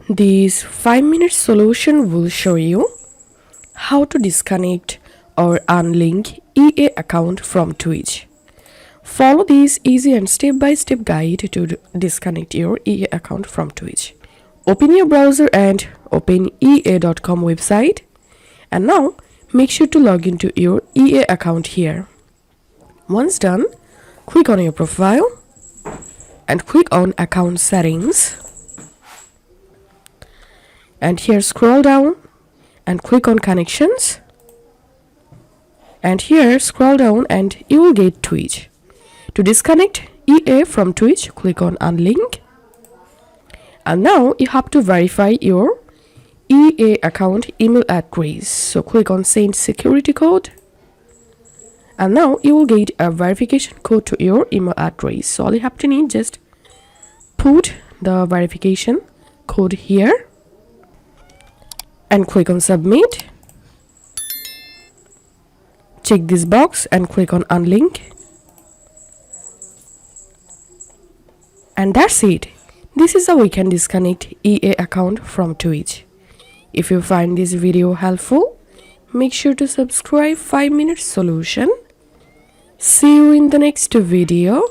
This 5-minute solution will show you how to disconnect or unlink EA account from Twitch. Follow this easy and step-by-step guide to disconnect your EA account from Twitch. Open your browser and open ea.com website. And now make sure to log into your EA account here. Once done, click on your profile and click on account settings. And here scroll down and click on connections. And here scroll down and you will get Twitch. To disconnect EA from Twitch, click on unlink. And now you have to verify your EA account email address. So click on send security code. And now you will get a verification code to your email address. So all you have to need, just put the verification code here and click on submit. Check this box and click on unlink. And that's it. This is how we can disconnect EA account from Twitch. If you find this video helpful, make sure to subscribe 5-minute solution. See you in the next video.